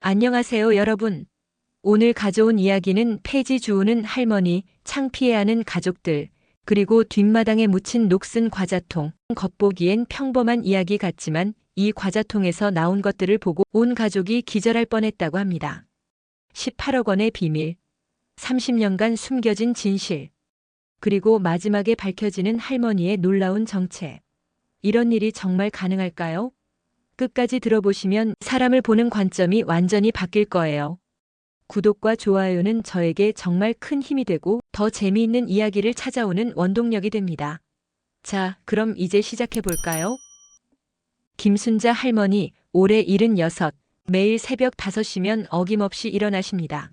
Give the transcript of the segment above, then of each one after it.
안녕하세요, 여러분. 오늘 가져온 이야기는 폐지 주우는 할머니, 창피해하는 가족들, 그리고 뒷마당에 묻힌 녹슨 과자통. 겉보기엔 평범한 이야기 같지만 이 과자통에서 나온 것들을 보고 온 가족이 기절할 뻔했다고 합니다. 18억 원의 비밀, 30년간 숨겨진 진실, 그리고 마지막에 밝혀지는 할머니의 놀라운 정체. 이런 일이 정말 가능할까요? 끝까지 들어보시면 사람을 보는 관점이 완전히 바뀔 거예요. 구독과 좋아요는 저에게 정말 큰 힘이 되고 더 재미있는 이야기를 찾아오는 원동력이 됩니다. 자, 그럼 이제 시작해 볼까요? 김순자 할머니, 올해 76, 매일 새벽 5시면 어김없이 일어나십니다.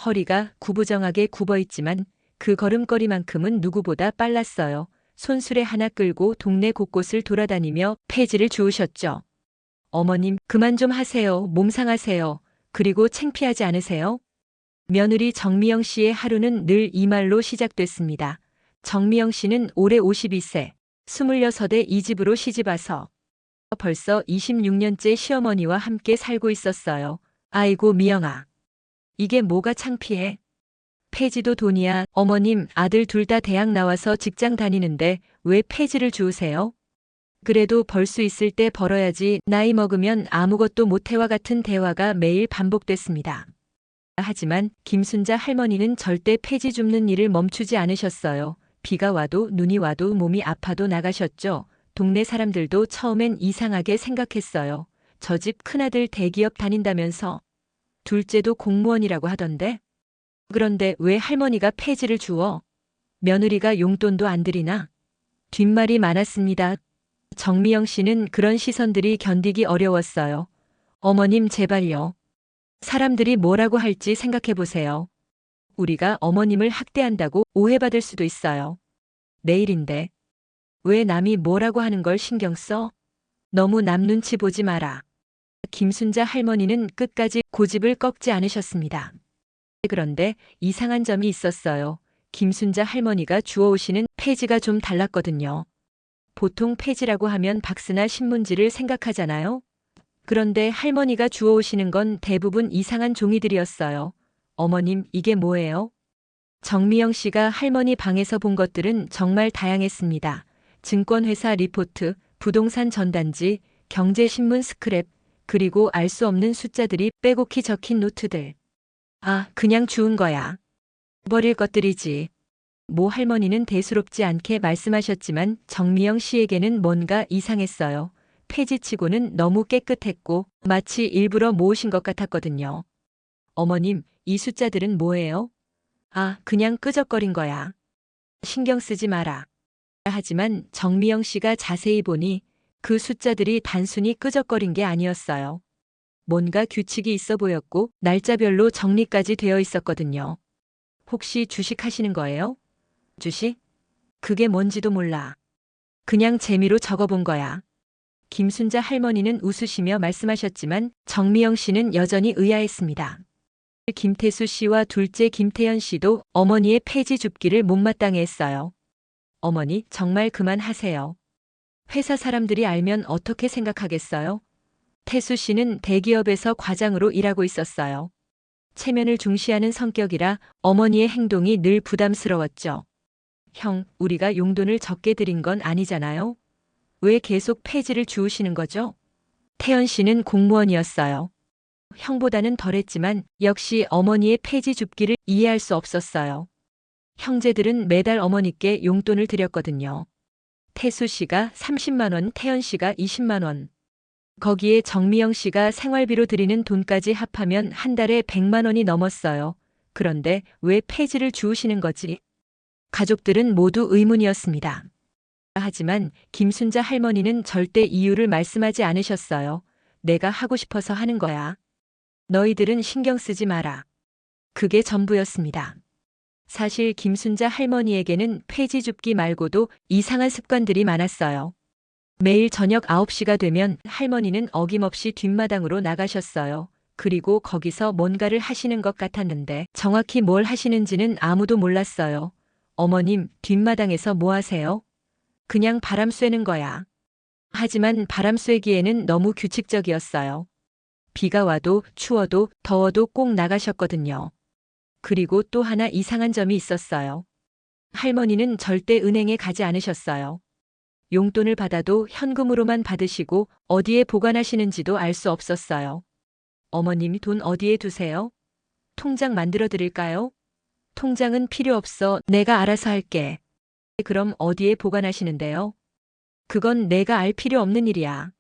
허리가 구부정하게 굽어 있지만 그 걸음걸이만큼은 누구보다 빨랐어요. 손수레 하나 끌고 동네 곳곳을 돌아다니며 폐지를 주우셨죠. 어머님, 그만 좀 하세요. 몸 상하세요. 그리고 창피하지 않으세요? 며느리 정미영 씨의 하루는 늘 이 말로 시작됐습니다. 정미영 씨는 올해 52세, 26에 이 집으로 시집와서 벌써 26년째 시어머니와 함께 살고 있었어요. 아이고 미영아. 이게 뭐가 창피해? 폐지도 돈이야. 어머님, 아들 둘 다 대학 나와서 직장 다니는데 왜 폐지를 주우세요? 그래도 벌 수 있을 때 벌어야지. 나이 먹으면 아무것도 못해와 같은 대화가 매일 반복됐습니다. 하지만 김순자 할머니는 절대 폐지 줍는 일을 멈추지 않으셨어요. 비가 와도 눈이 와도 몸이 아파도 나가셨죠. 동네 사람들도 처음엔 이상하게 생각했어요. 저 집 큰아들 대기업 다닌다면서 둘째도 공무원이라고 하던데? 그런데 왜 할머니가 폐지를 주워? 며느리가 용돈도 안 드리나? 뒷말이 많았습니다. 정미영 씨는 그런 시선들이 견디기 어려웠어요. 어머님 제발요. 사람들이 뭐라고 할지 생각해 보세요. 우리가 어머님을 학대한다고 오해받을 수도 있어요. 내일인데. 왜 남이 뭐라고 하는 걸 신경 써? 너무 남 눈치 보지 마라. 김순자 할머니는 끝까지 고집을 꺾지 않으셨습니다. 그런데 이상한 점이 있었어요. 김순자 할머니가 주워오시는 폐지가 좀 달랐거든요. 보통 폐지라고 하면 박스나 신문지를 생각하잖아요. 그런데 할머니가 주워오시는 건 대부분 이상한 종이들이었어요. 어머님, 이게 뭐예요? 정미영 씨가 할머니 방에서 본 것들은 정말 다양했습니다. 증권회사 리포트, 부동산 전단지, 경제신문 스크랩, 그리고 알 수 없는 숫자들이 빼곡히 적힌 노트들. 아, 그냥 주운 거야. 버릴 것들이지. 모 할머니는 대수롭지 않게 말씀하셨지만 정미영 씨에게는 뭔가 이상했어요. 폐지치고는 너무 깨끗했고 마치 일부러 모으신 것 같았거든요. 어머님, 이 숫자들은 뭐예요? 아, 그냥 끄적거린 거야. 신경 쓰지 마라. 하지만 정미영 씨가 자세히 보니 그 숫자들이 단순히 끄적거린 게 아니었어요. 뭔가 규칙이 있어 보였고 날짜별로 정리까지 되어 있었거든요. 혹시 주식 하시는 거예요? 주식? 그게 뭔지도 몰라. 그냥 재미로 적어본 거야. 김순자 할머니는 웃으시며 말씀하셨지만 정미영 씨는 여전히 의아했습니다. 김태수 씨와 둘째 김태연 씨도 어머니의 폐지 줍기를 못마땅해 했어요. 어머니, 정말 그만하세요. 회사 사람들이 알면 어떻게 생각하겠어요? 태수 씨는 대기업에서 과장으로 일하고 있었어요. 체면을 중시하는 성격이라 어머니의 행동이 늘 부담스러웠죠. 형, 우리가 용돈을 적게 드린 건 아니잖아요? 왜 계속 폐지를 주우시는 거죠? 태연 씨는 공무원이었어요. 형보다는 덜했지만 역시 어머니의 폐지 줍기를 이해할 수 없었어요. 형제들은 매달 어머니께 용돈을 드렸거든요. 태수 씨가 30만 원, 태연 씨가 20만 원. 거기에 정미영 씨가 생활비로 드리는 돈까지 합하면 한 달에 100만 원이 넘었어요. 그런데 왜 폐지를 주우시는 거지? 가족들은 모두 의문이었습니다. 하지만 김순자 할머니는 절대 이유를 말씀하지 않으셨어요. 내가 하고 싶어서 하는 거야. 너희들은 신경 쓰지 마라. 그게 전부였습니다. 사실 김순자 할머니에게는 폐지 줍기 말고도 이상한 습관들이 많았어요. 매일 저녁 9시가 되면 할머니는 어김없이 뒷마당으로 나가셨어요. 그리고 거기서 뭔가를 하시는 것 같았는데 정확히 뭘 하시는지는 아무도 몰랐어요. 어머님, 뒷마당에서 뭐 하세요? 그냥 바람 쐬는 거야. 하지만 바람 쐬기에는 너무 규칙적이었어요. 비가 와도 추워도 더워도 꼭 나가셨거든요. 그리고 또 하나 이상한 점이 있었어요. 할머니는 절대 은행에 가지 않으셨어요. 용돈을 받아도 현금으로만 받으시고 어디에 보관하시는지도 알 수 없었어요. 어머님 돈 어디에 두세요? 통장 만들어 드릴까요? 통장은 필요 없어. 내가 알아서 할게. 그럼 어디에 보관하시는데요? 그건 내가 알 필요 없는 일이야.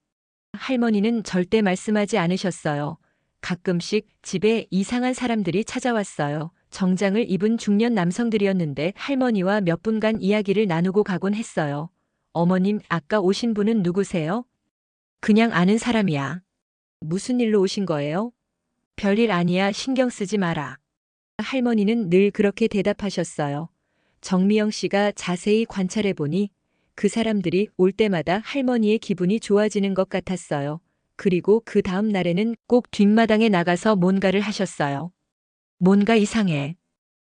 할머니는 절대 말씀하지 않으셨어요. 가끔씩 집에 이상한 사람들이 찾아왔어요. 정장을 입은 중년 남성들이었는데 할머니와 몇 분간 이야기를 나누고 가곤 했어요. 어머님, 아까 오신 분은 누구세요? 그냥 아는 사람이야. 무슨 일로 오신 거예요? 별일 아니야. 신경 쓰지 마라. 할머니는 늘 그렇게 대답하셨어요. 정미영 씨가 자세히 관찰해 보니 그 사람들이 올 때마다 할머니의 기분이 좋아지는 것 같았어요. 그리고 그 다음 날에는 꼭 뒷마당에 나가서 뭔가를 하셨어요. 뭔가 이상해.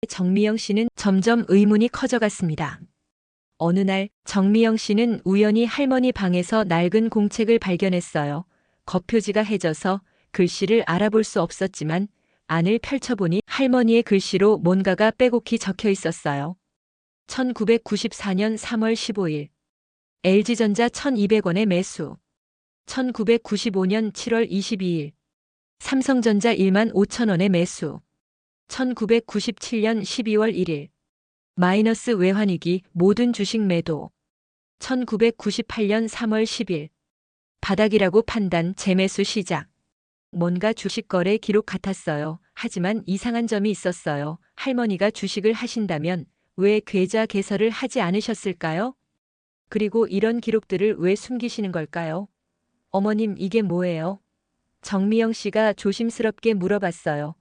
정미영 씨는 점점 의문이 커져갔습니다. 어느 날 정미영 씨는 우연히 할머니 방에서 낡은 공책을 발견했어요. 겉표지가 해져서 글씨를 알아볼 수 없었지만 안을 펼쳐보니 할머니의 글씨로 뭔가가 빼곡히 적혀 있었어요. 1994년 3월 15일 LG전자 1200원에 매수. 1995년 7월 22일 삼성전자 1만 5천 원에 매수. 1997년 12월 1일 마이너스 외환위기 모든 주식 매도. 1998년 3월 10일 바닥이라고 판단 재매수 시작. 뭔가 주식 거래 기록 같았어요. 하지만 이상한 점이 있었어요. 할머니가 주식을 하신다면 왜 계좌 개설을 하지 않으셨을까요? 그리고 이런 기록들을 왜 숨기시는 걸까요? 어머님, 이게 뭐예요? 정미영 씨가 조심스럽게 물어봤어요.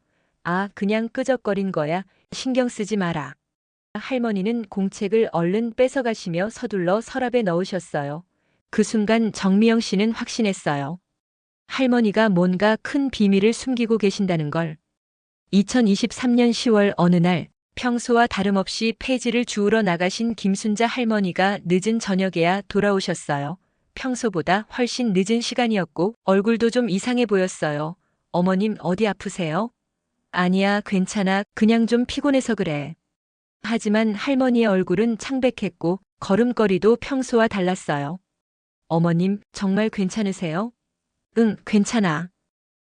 아, 그냥 끄적거린 거야. 신경 쓰지 마라. 할머니는 공책을 얼른 뺏어가시며 서둘러 서랍에 넣으셨어요. 그 순간 정미영 씨는 확신했어요. 할머니가 뭔가 큰 비밀을 숨기고 계신다는 걸. 2023년 10월 어느 날 평소와 다름없이 폐지를 주우러 나가신 김순자 할머니가 늦은 저녁에야 돌아오셨어요. 평소보다 훨씬 늦은 시간이었고 얼굴도 좀 이상해 보였어요. 어머님 어디 아프세요? 아니야, 괜찮아. 그냥 좀 피곤해서 그래. 하지만 할머니의 얼굴은 창백했고 걸음걸이도 평소와 달랐어요. 어머님, 정말 괜찮으세요? 응, 괜찮아.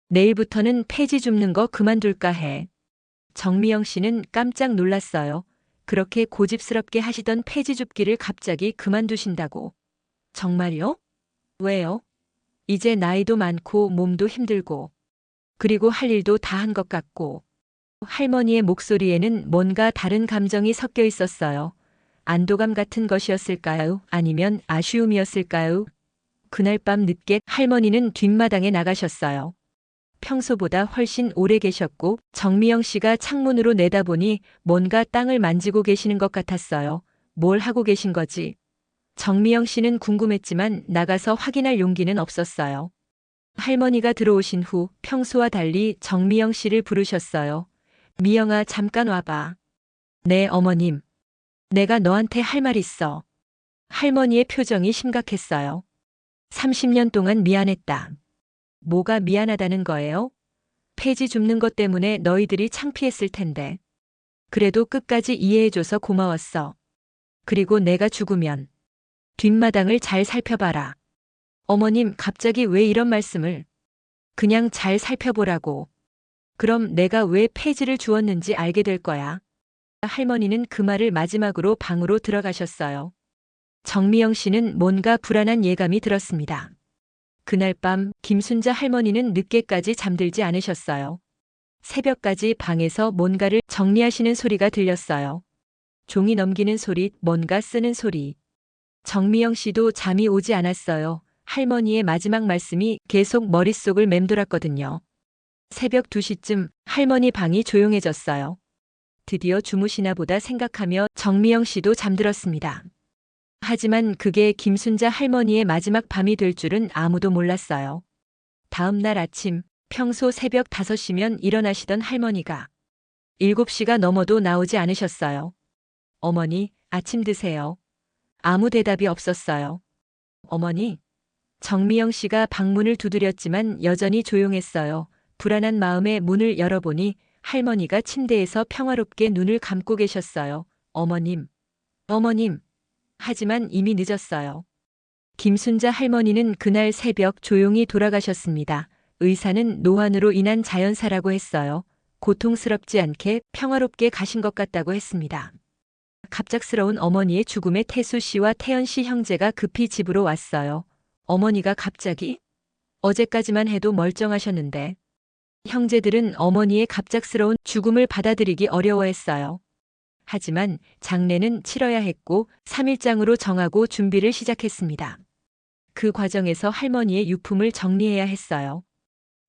내일부터는 폐지 줍는 거 그만둘까 해. 정미영 씨는 깜짝 놀랐어요. 그렇게 고집스럽게 하시던 폐지 줍기를 갑자기 그만두신다고. 정말요? 왜요? 이제 나이도 많고 몸도 힘들고 그리고 할 일도 다 한 것 같고. 할머니의 목소리에는 뭔가 다른 감정이 섞여 있었어요. 안도감 같은 것이었을까요? 아니면 아쉬움이었을까요? 그날 밤 늦게 할머니는 뒷마당에 나가셨어요. 평소보다 훨씬 오래 계셨고 정미영 씨가 창문으로 내다보니 뭔가 땅을 만지고 계시는 것 같았어요. 뭘 하고 계신 거지? 정미영 씨는 궁금했지만 나가서 확인할 용기는 없었어요. 할머니가 들어오신 후 평소와 달리 정미영 씨를 부르셨어요. 미영아, 잠깐 와봐. 네, 어머님. 내가 너한테 할 말 있어. 할머니의 표정이 심각했어요. 30년 동안 미안했다. 뭐가 미안하다는 거예요? 폐지 줍는 것 때문에 너희들이 창피했을 텐데. 그래도 끝까지 이해해줘서 고마웠어. 그리고 내가 죽으면 뒷마당을 잘 살펴봐라. 어머님, 갑자기 왜 이런 말씀을? 그냥 잘 살펴보라고. 그럼 내가 왜 폐지를 주었는지 알게 될 거야. 할머니는 그 말을 마지막으로 방으로 들어가셨어요. 정미영 씨는 뭔가 불안한 예감이 들었습니다. 그날 밤 김순자 할머니는 늦게까지 잠들지 않으셨어요. 새벽까지 방에서 뭔가를 정리하시는 소리가 들렸어요. 종이 넘기는 소리, 뭔가 쓰는 소리. 정미영 씨도 잠이 오지 않았어요. 할머니의 마지막 말씀이 계속 머릿속을 맴돌았거든요. 새벽 2시쯤 할머니 방이 조용해졌어요. 드디어 주무시나 보다 생각하며 정미영 씨도 잠들었습니다. 하지만 그게 김순자 할머니의 마지막 밤이 될 줄은 아무도 몰랐어요. 다음 날 아침, 평소 새벽 5시면 일어나시던 할머니가 7시가 넘어도 나오지 않으셨어요. 어머니, 아침 드세요. 아무 대답이 없었어요. 어머니, 정미영 씨가 방문을 두드렸지만 여전히 조용했어요. 불안한 마음에 문을 열어보니 할머니가 침대에서 평화롭게 눈을 감고 계셨어요. 어머님, 어머님. 하지만 이미 늦었어요. 김순자 할머니는 그날 새벽 조용히 돌아가셨습니다. 의사는 노환으로 인한 자연사라고 했어요. 고통스럽지 않게 평화롭게 가신 것 같다고 했습니다. 갑작스러운 어머니의 죽음에 태수 씨와 태연 씨 형제가 급히 집으로 왔어요. 어머니가 갑자기? 어제까지만 해도 멀쩡하셨는데. 형제들은 어머니의 갑작스러운 죽음을 받아들이기 어려워했어요. 하지만 장례는 치러야 했고 3일장으로 정하고 준비를 시작했습니다. 그 과정에서 할머니의 유품을 정리해야 했어요.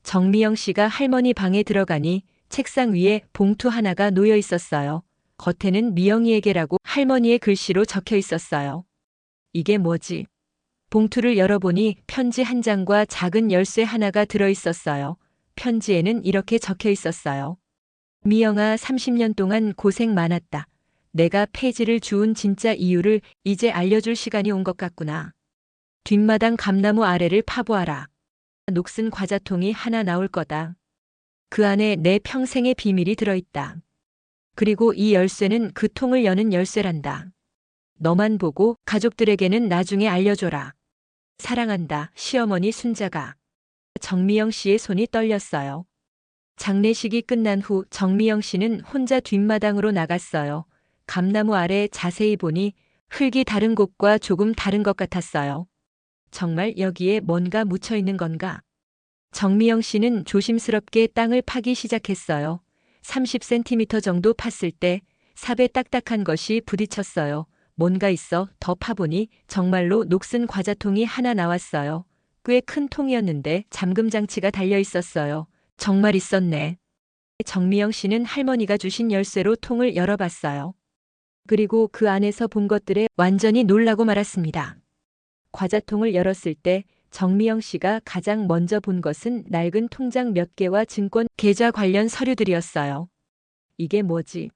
정미영 씨가 할머니 방에 들어가니 책상 위에 봉투 하나가 놓여 있었어요. 겉에는 미영이에게라고 할머니의 글씨로 적혀 있었어요. 이게 뭐지? 봉투를 열어보니 편지 한 장과 작은 열쇠 하나가 들어 있었어요. 편지에는 이렇게 적혀 있었어요. 미영아, 30년 동안 고생 많았다. 내가 폐지를 주운 진짜 이유를 이제 알려줄 시간이 온 것 같구나. 뒷마당 감나무 아래를 파보아라. 녹슨 과자통이 하나 나올 거다. 그 안에 내 평생의 비밀이 들어있다. 그리고 이 열쇠는 그 통을 여는 열쇠란다. 너만 보고 가족들에게는 나중에 알려줘라. 사랑한다, 시어머니 순자가. 정미영 씨의 손이 떨렸어요. 장례식이 끝난 후 정미영 씨는 혼자 뒷마당으로 나갔어요. 감나무 아래 자세히 보니 흙이 다른 곳과 조금 다른 것 같았어요. 정말 여기에 뭔가 묻혀 있는 건가? 정미영 씨는 조심스럽게 땅을 파기 시작했어요. 30cm 정도 팠을 때 삽에 딱딱한 것이 부딪혔어요. 뭔가 있어 더 파보니 정말로 녹슨 과자통이 하나 나왔어요. 꽤 큰 통이었는데 잠금 장치가 달려 있었어요. 정말 있었네. 정미영 씨는 할머니가 주신 열쇠로 통을 열어봤어요. 그리고 그 안에서 본 것들에 완전히 놀라고 말았습니다. 과자통을 열었을 때 정미영 씨가 가장 먼저 본 것은 낡은 통장 몇 개와 증권 계좌 관련 서류들이었어요. 이게 뭐지?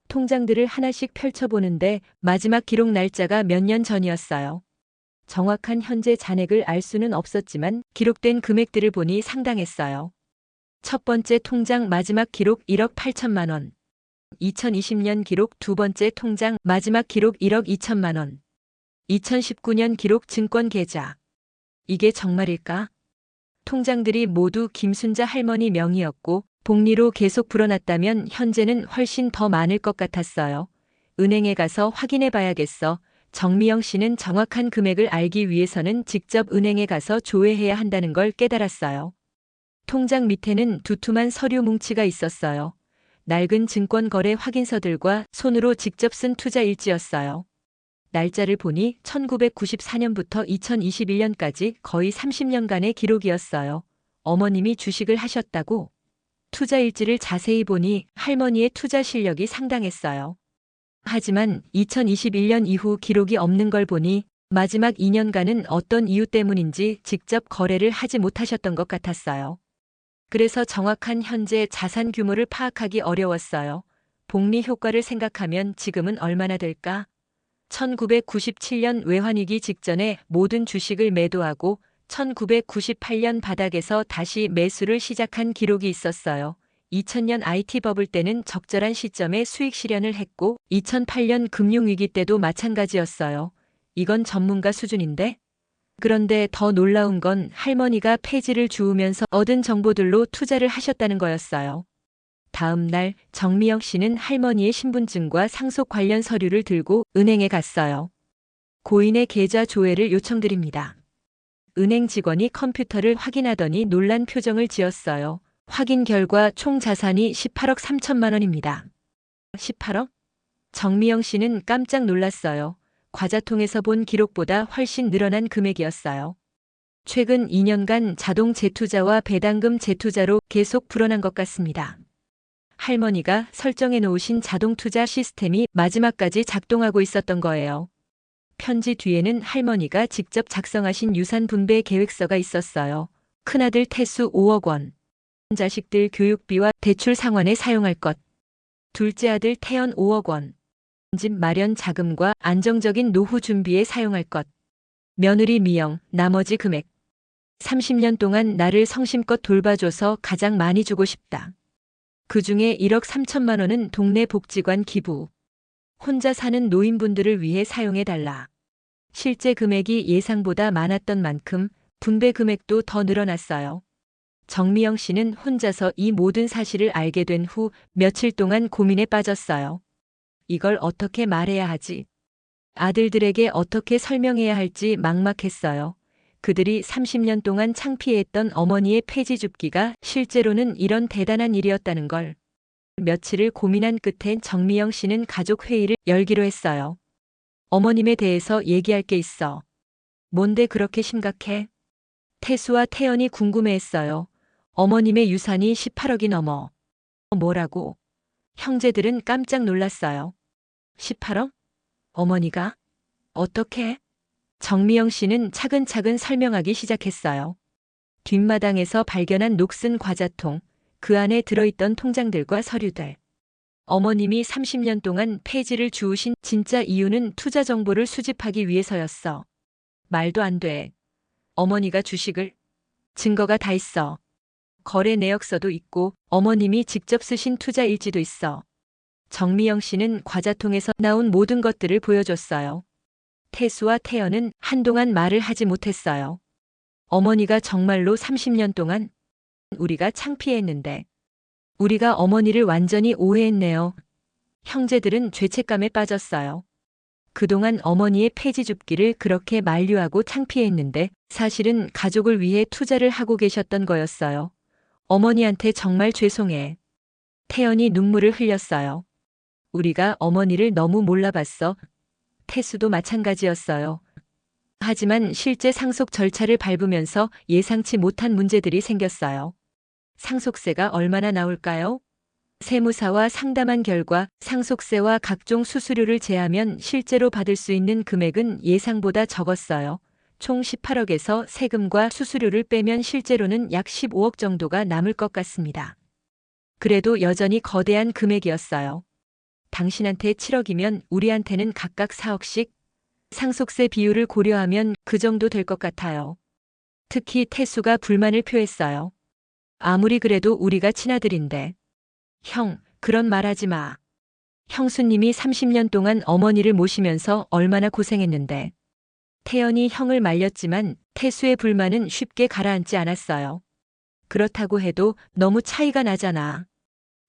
통장들을 하나씩 펼쳐보는데 마지막 기록 날짜가 몇 년 전이었어요. 정확한 현재 잔액을 알 수는 없었지만 기록된 금액들을 보니 상당했어요. 첫 번째 통장 마지막 기록 1억 8천만 원. 2020년 기록 두 번째 통장 마지막 기록 1억 2천만 원. 2019년 기록 증권 계좌. 이게 정말일까? 통장들이 모두 김순자 할머니 명의였고 복리로 계속 불어났다면 현재는 훨씬 더 많을 것 같았어요. 은행에 가서 확인해 봐야겠어. 정미영 씨는 정확한 금액을 알기 위해서는 직접 은행에 가서 조회해야 한다는 걸 깨달았어요. 통장 밑에는 두툼한 서류 뭉치가 있었어요. 낡은 증권 거래 확인서들과 손으로 직접 쓴 투자 일지였어요. 날짜를 보니 1994년부터 2021년까지 거의 30년간의 기록이었어요. 어머님이 주식을 하셨다고? 투자 일지를 자세히 보니 할머니의 투자 실력이 상당했어요. 하지만 2021년 이후 기록이 없는 걸 보니 마지막 2년간은 어떤 이유 때문인지 직접 거래를 하지 못하셨던 것 같았어요. 그래서 정확한 현재 자산 규모를 파악하기 어려웠어요. 복리 효과를 생각하면 지금은 얼마나 될까? 1997년 외환위기 직전에 모든 주식을 매도하고 1998년 바닥에서 다시 매수를 시작한 기록이 있었어요. 2000년 IT 버블 때는 적절한 시점에 수익 실현을 했고 2008년 금융위기 때도 마찬가지였어요. 이건 전문가 수준인데? 그런데 더 놀라운 건 할머니가 폐지를 주우면서 얻은 정보들로 투자를 하셨다는 거였어요. 다음 날 정미영 씨는 할머니의 신분증과 상속 관련 서류를 들고 은행에 갔어요. 고인의 계좌 조회를 요청드립니다. 은행 직원이 컴퓨터를 확인하더니 놀란 표정을 지었어요. 확인 결과 총 자산이 18억 3천만 원입니다. 18억? 정미영 씨는 깜짝 놀랐어요. 과자통에서 본 기록보다 훨씬 늘어난 금액이었어요. 최근 2년간 자동 재투자와 배당금 재투자로 계속 불어난 것 같습니다. 할머니가 설정해 놓으신 자동 투자 시스템이 마지막까지 작동하고 있었던 거예요. 편지 뒤에는 할머니가 직접 작성하신 유산 분배 계획서가 있었어요. 큰아들 태수 5억 원. 자식들 교육비와 대출 상환에 사용할 것. 둘째 아들 태연 5억 원. 집 마련 자금과 안정적인 노후 준비에 사용할 것. 며느리 미영, 나머지 금액. 30년 동안 나를 성심껏 돌봐줘서 가장 많이 주고 싶다. 그중에 1억 3천만 원은 동네 복지관 기부. 혼자 사는 노인분들을 위해 사용해달라. 실제 금액이 예상보다 많았던 만큼 분배 금액도 더 늘어났어요. 정미영 씨는 혼자서 이 모든 사실을 알게 된 후 며칠 동안 고민에 빠졌어요. 이걸 어떻게 말해야 하지? 아들들에게 어떻게 설명해야 할지 막막했어요. 그들이 30년 동안 창피해했던 어머니의 폐지 줍기가 실제로는 이런 대단한 일이었다는 걸. 며칠을 고민한 끝엔 정미영 씨는 가족 회의를 열기로 했어요. 어머님에 대해서 얘기할 게 있어. 뭔데 그렇게 심각해? 태수와 태연이 궁금해했어요. 어머님의 유산이 18억이 넘어. 뭐라고? 형제들은 깜짝 놀랐어요. 18억? 어머니가? 어떻게? 정미영 씨는 차근차근 설명하기 시작했어요. 뒷마당에서 발견한 녹슨 과자통, 그 안에 들어있던 통장들과 서류들. 어머님이 30년 동안 폐지를 주우신 진짜 이유는 투자 정보를 수집하기 위해서였어. 말도 안 돼. 어머니가 주식을? 증거가 다 있어. 거래 내역서도 있고 어머님이 직접 쓰신 투자 일지도 있어. 정미영 씨는 과자통에서 나온 모든 것들을 보여줬어요. 태수와 태연은 한동안 말을 하지 못했어요. 어머니가 정말로 30년 동안 우리가 창피했는데 우리가 어머니를 완전히 오해했네요. 형제들은 죄책감에 빠졌어요. 그동안 어머니의 폐지 줍기를 그렇게 만류하고 창피했는데 사실은 가족을 위해 투자를 하고 계셨던 거였어요. 어머니한테 정말 죄송해. 태연이 눈물을 흘렸어요. 우리가 어머니를 너무 몰라봤어. 태수도 마찬가지였어요. 하지만 실제 상속 절차를 밟으면서 예상치 못한 문제들이 생겼어요. 상속세가 얼마나 나올까요? 세무사와 상담한 결과 상속세와 각종 수수료를 제하면 실제로 받을 수 있는 금액은 예상보다 적었어요. 총 18억에서 세금과 수수료를 빼면 실제로는 약 15억 정도가 남을 것 같습니다. 그래도 여전히 거대한 금액이었어요. 당신한테 7억이면 우리한테는 각각 4억씩? 상속세 비율을 고려하면 그 정도 될 것 같아요. 특히 태수가 불만을 표했어요. 아무리 그래도 우리가 친아들인데. 형, 그런 말 하지 마. 형수님이 30년 동안 어머니를 모시면서 얼마나 고생했는데. 태연이 형을 말렸지만 태수의 불만은 쉽게 가라앉지 않았어요. 그렇다고 해도 너무 차이가 나잖아.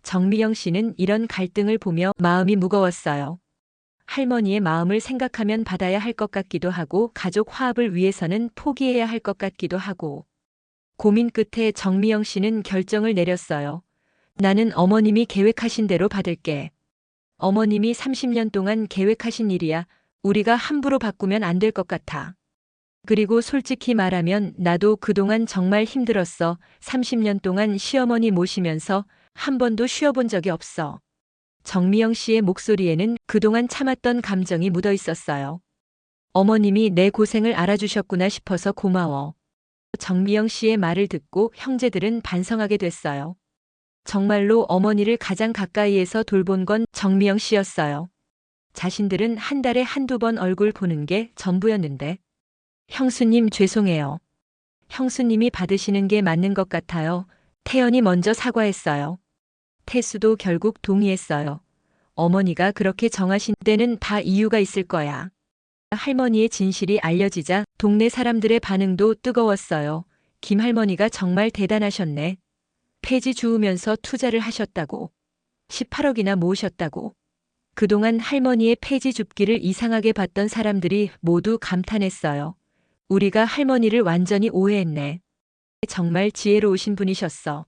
정미영 씨는 이런 갈등을 보며 마음이 무거웠어요. 할머니의 마음을 생각하면 받아야 할 것 같기도 하고 가족 화합을 위해서는 포기해야 할 것 같기도 하고. 고민 끝에 정미영 씨는 결정을 내렸어요. 나는 어머님이 계획하신 대로 받을게. 어머님이 30년 동안 계획하신 일이야. 우리가 함부로 바꾸면 안 될 것 같아. 그리고 솔직히 말하면 나도 그동안 정말 힘들었어. 30년 동안 시어머니 모시면서 한 번도 쉬어본 적이 없어. 정미영 씨의 목소리에는 그동안 참았던 감정이 묻어 있었어요. 어머님이 내 고생을 알아주셨구나 싶어서 고마워. 정미영 씨의 말을 듣고 형제들은 반성하게 됐어요. 정말로 어머니를 가장 가까이에서 돌본 건 정미영 씨였어요. 자신들은 한 달에 한두 번 얼굴 보는 게 전부였는데. 형수님 죄송해요. 형수님이 받으시는 게 맞는 것 같아요. 태연이 먼저 사과했어요. 태수도 결국 동의했어요. 어머니가 그렇게 정하신 데는 다 이유가 있을 거야. 할머니의 진실이 알려지자 동네 사람들의 반응도 뜨거웠어요. 김할머니가 정말 대단하셨네. 폐지 주우면서 투자를 하셨다고. 18억이나 모으셨다고. 그동안 할머니의 폐지 줍기를 이상하게 봤던 사람들이 모두 감탄했어요. 우리가 할머니를 완전히 오해했네. 정말 지혜로우신 분이셨어.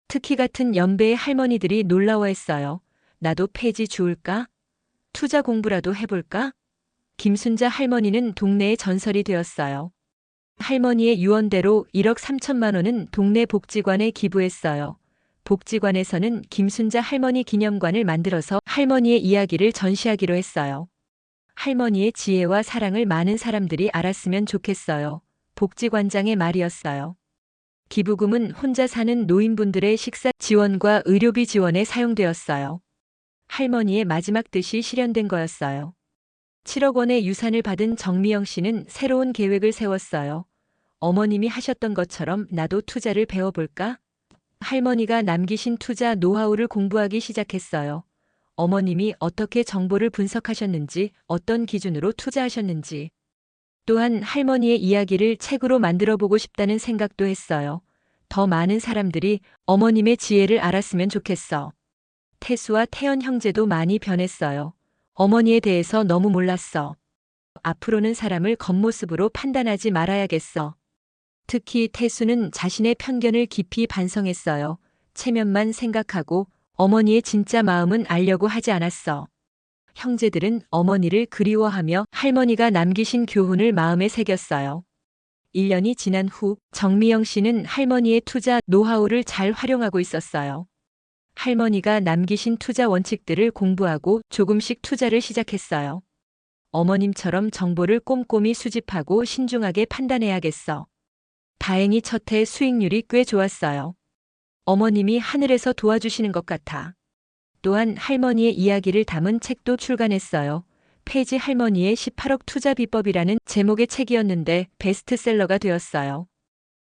특히 같은 연배의 할머니들이 놀라워했어요. 나도 폐지 주울까? 투자 공부라도 해볼까? 김순자 할머니는 동네의 전설이 되었어요. 할머니의 유언대로 1억 3천만 원은 동네 복지관에 기부했어요. 복지관에서는 김순자 할머니 기념관을 만들어서 할머니의 이야기를 전시하기로 했어요. 할머니의 지혜와 사랑을 많은 사람들이 알았으면 좋겠어요. 복지관장의 말이었어요. 기부금은 혼자 사는 노인분들의 식사 지원과 의료비 지원에 사용되었어요. 할머니의 마지막 뜻이 실현된 거였어요. 7억 원의 유산을 받은 정미영 씨는 새로운 계획을 세웠어요. 어머님이 하셨던 것처럼 나도 투자를 배워볼까? 할머니가 남기신 투자 노하우를 공부하기 시작했어요. 어머님이 어떻게 정보를 분석하셨는지, 어떤 기준으로 투자하셨는지. 또한 할머니의 이야기를 책으로 만들어 보고 싶다는 생각도 했어요. 더 많은 사람들이 어머님의 지혜를 알았으면 좋겠어. 태수와 태연 형제도 많이 변했어요. 어머니에 대해서 너무 몰랐어. 앞으로는 사람을 겉모습으로 판단하지 말아야겠어. 특히 태수는 자신의 편견을 깊이 반성했어요. 체면만 생각하고 어머니의 진짜 마음은 알려고 하지 않았어. 형제들은 어머니를 그리워하며 할머니가 남기신 교훈을 마음에 새겼어요. 1년이 지난 후 정미영 씨는 할머니의 투자 노하우를 잘 활용하고 있었어요. 할머니가 남기신 투자 원칙들을 공부하고 조금씩 투자를 시작했어요. 어머님처럼 정보를 꼼꼼히 수집하고 신중하게 판단해야겠어. 다행히 첫 해 수익률이 꽤 좋았어요. 어머님이 하늘에서 도와주시는 것 같아. 또한 할머니의 이야기를 담은 책도 출간했어요. 폐지 할머니의 18억 투자 비법이라는 제목의 책이었는데 베스트셀러가 되었어요.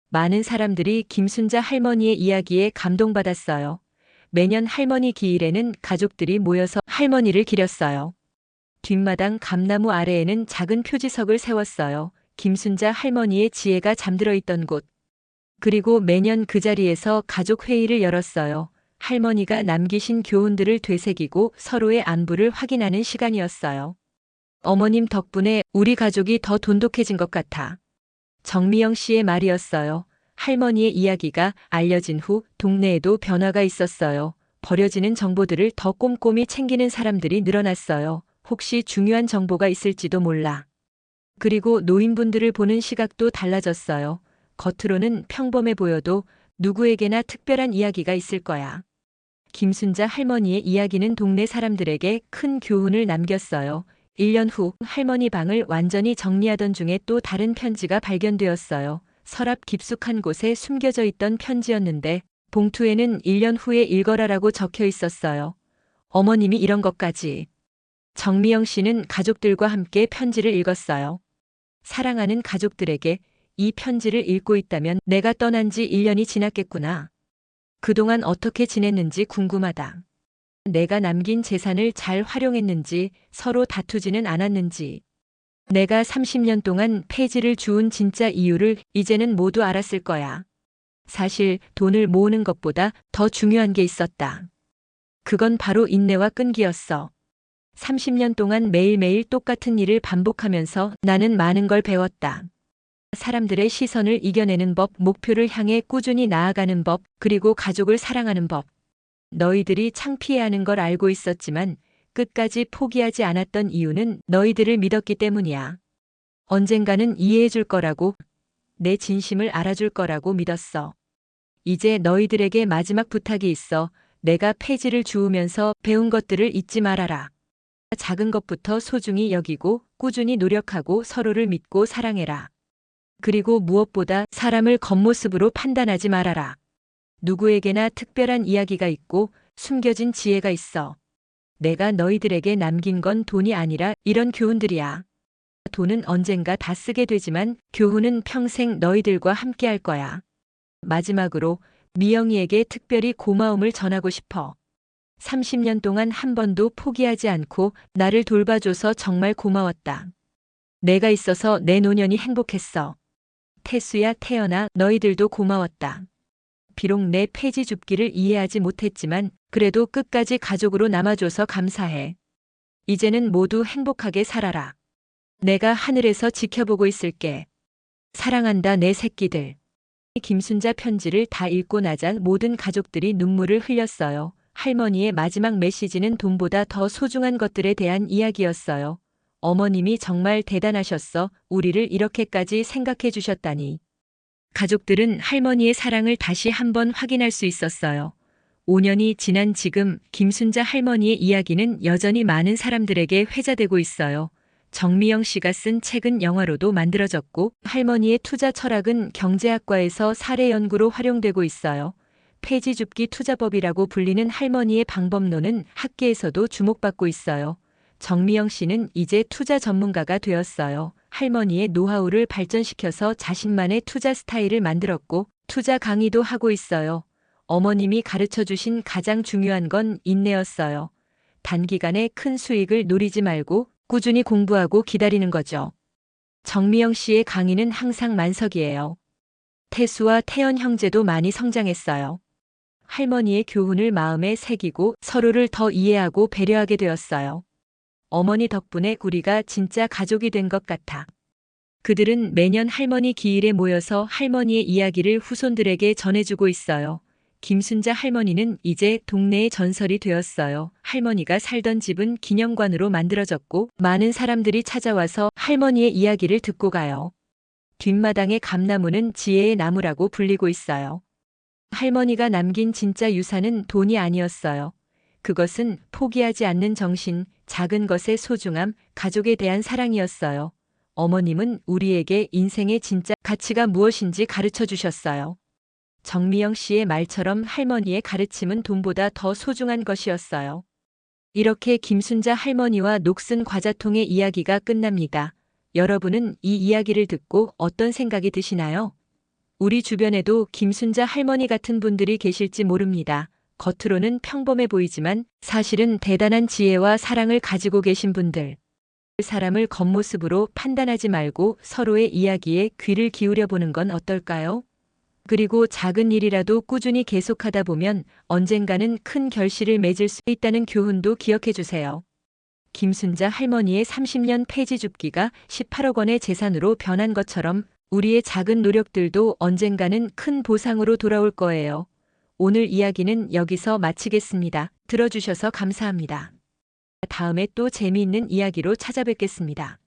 많은 사람들이 김순자 할머니의 이야기에 감동받았어요. 매년 할머니 기일에는 가족들이 모여서 할머니를 기렸어요. 뒷마당 감나무 아래에는 작은 표지석을 세웠어요. 김순자 할머니의 지혜가 잠들어 있던 곳. 그리고 매년 그 자리에서 가족 회의를 열었어요. 할머니가 남기신 교훈들을 되새기고 서로의 안부를 확인하는 시간이었어요. 어머님 덕분에 우리 가족이 더 돈독해진 것 같아. 정미영 씨의 말이었어요. 할머니의 이야기가 알려진 후 동네에도 변화가 있었어요. 버려지는 정보들을 더 꼼꼼히 챙기는 사람들이 늘어났어요. 혹시 중요한 정보가 있을지도 몰라. 그리고 노인분들을 보는 시각도 달라졌어요. 겉으로는 평범해 보여도 누구에게나 특별한 이야기가 있을 거야. 김순자 할머니의 이야기는 동네 사람들에게 큰 교훈을 남겼어요. 1년 후 할머니 방을 완전히 정리하던 중에 또 다른 편지가 발견되었어요. 서랍 깊숙한 곳에 숨겨져 있던 편지였는데 봉투에는 1년 후에 읽어라라고 적혀 있었어요. 어머님이 이런 것까지. 정미영 씨는 가족들과 함께 편지를 읽었어요. 사랑하는 가족들에게 이 편지를 읽고 있다면 내가 떠난 지 1년이 지났겠구나. 그동안 어떻게 지냈는지 궁금하다. 내가 남긴 재산을 잘 활용했는지, 서로 다투지는 않았는지. 내가 30년 동안 폐지를 주운 진짜 이유를 이제는 모두 알았을 거야. 사실 돈을 모으는 것보다 더 중요한 게 있었다. 그건 바로 인내와 끈기였어. 30년 동안 매일매일 똑같은 일을 반복하면서 나는 많은 걸 배웠다. 사람들의 시선을 이겨내는 법, 목표를 향해 꾸준히 나아가는 법, 그리고 가족을 사랑하는 법. 너희들이 창피해하는 걸 알고 있었지만 끝까지 포기하지 않았던 이유는 너희들을 믿었기 때문이야. 언젠가는 이해해 줄 거라고, 내 진심을 알아줄 거라고 믿었어. 이제 너희들에게 마지막 부탁이 있어. 내가 폐지를 주우면서 배운 것들을 잊지 말아라. 작은 것부터 소중히 여기고 꾸준히 노력하고 서로를 믿고 사랑해라. 그리고 무엇보다 사람을 겉모습으로 판단하지 말아라. 누구에게나 특별한 이야기가 있고 숨겨진 지혜가 있어. 내가 너희들에게 남긴 건 돈이 아니라 이런 교훈들이야. 돈은 언젠가 다 쓰게 되지만 교훈은 평생 너희들과 함께 할 거야. 마지막으로 미영이에게 특별히 고마움을 전하고 싶어. 30년 동안 한 번도 포기하지 않고 나를 돌봐줘서 정말 고마웠다. 내가 있어서 내 노년이 행복했어. 태수야, 태연아, 너희들도 고마웠다. 비록 내 폐지 줍기를 이해하지 못했지만 그래도 끝까지 가족으로 남아줘서 감사해. 이제는 모두 행복하게 살아라. 내가 하늘에서 지켜보고 있을게. 사랑한다, 내 새끼들. 김순자 편지를 다 읽고 나자 모든 가족들이 눈물을 흘렸어요. 할머니의 마지막 메시지는 돈보다 더 소중한 것들에 대한 이야기였어요. 어머님이 정말 대단하셨어. 우리를 이렇게까지 생각해 주셨다니. 가족들은 할머니의 사랑을 다시 한번 확인할 수 있었어요. 5년이 지난 지금 김순자 할머니의 이야기는 여전히 많은 사람들에게 회자되고 있어요. 정미영 씨가 쓴 책은 영화로도 만들어졌고 할머니의 투자 철학은 경제학과에서 사례 연구로 활용되고 있어요. 폐지 줍기 투자법이라고 불리는 할머니의 방법론은 학계에서도 주목받고 있어요. 정미영 씨는 이제 투자 전문가가 되었어요. 할머니의 노하우를 발전시켜서 자신만의 투자 스타일을 만들었고 투자 강의도 하고 있어요. 어머님이 가르쳐 주신 가장 중요한 건 인내였어요. 단기간에 큰 수익을 노리지 말고 꾸준히 공부하고 기다리는 거죠. 정미영 씨의 강의는 항상 만석이에요. 태수와 태연 형제도 많이 성장했어요. 할머니의 교훈을 마음에 새기고 서로를 더 이해하고 배려하게 되었어요. 어머니 덕분에 우리가 진짜 가족이 된 것 같아. 그들은 매년 할머니 기일에 모여서 할머니의 이야기를 후손들에게 전해주고 있어요. 김순자 할머니는 이제 동네의 전설이 되었어요. 할머니가 살던 집은 기념관으로 만들어졌고 많은 사람들이 찾아와서 할머니의 이야기를 듣고 가요. 뒷마당의 감나무는 지혜의 나무라고 불리고 있어요. 할머니가 남긴 진짜 유산은 돈이 아니었어요. 그것은 포기하지 않는 정신, 작은 것의 소중함, 가족에 대한 사랑이었어요. 어머님은 우리에게 인생의 진짜 가치가 무엇인지 가르쳐 주셨어요. 정미영 씨의 말처럼 할머니의 가르침은 돈보다 더 소중한 것이었어요. 이렇게 김순자 할머니와 녹슨 과자통의 이야기가 끝납니다. 여러분은 이 이야기를 듣고 어떤 생각이 드시나요? 우리 주변에도 김순자 할머니 같은 분들이 계실지 모릅니다. 겉으로는 평범해 보이지만 사실은 대단한 지혜와 사랑을 가지고 계신 분들. 사람을 겉모습으로 판단하지 말고 서로의 이야기에 귀를 기울여 보는 건 어떨까요? 그리고 작은 일이라도 꾸준히 계속하다 보면 언젠가는 큰 결실을 맺을 수 있다는 교훈도 기억해 주세요. 김순자 할머니의 30년 폐지 줍기가 18억 원의 재산으로 변한 것처럼 우리의 작은 노력들도 언젠가는 큰 보상으로 돌아올 거예요. 오늘 이야기는 여기서 마치겠습니다. 들어주셔서 감사합니다. 다음에 또 재미있는 이야기로 찾아뵙겠습니다.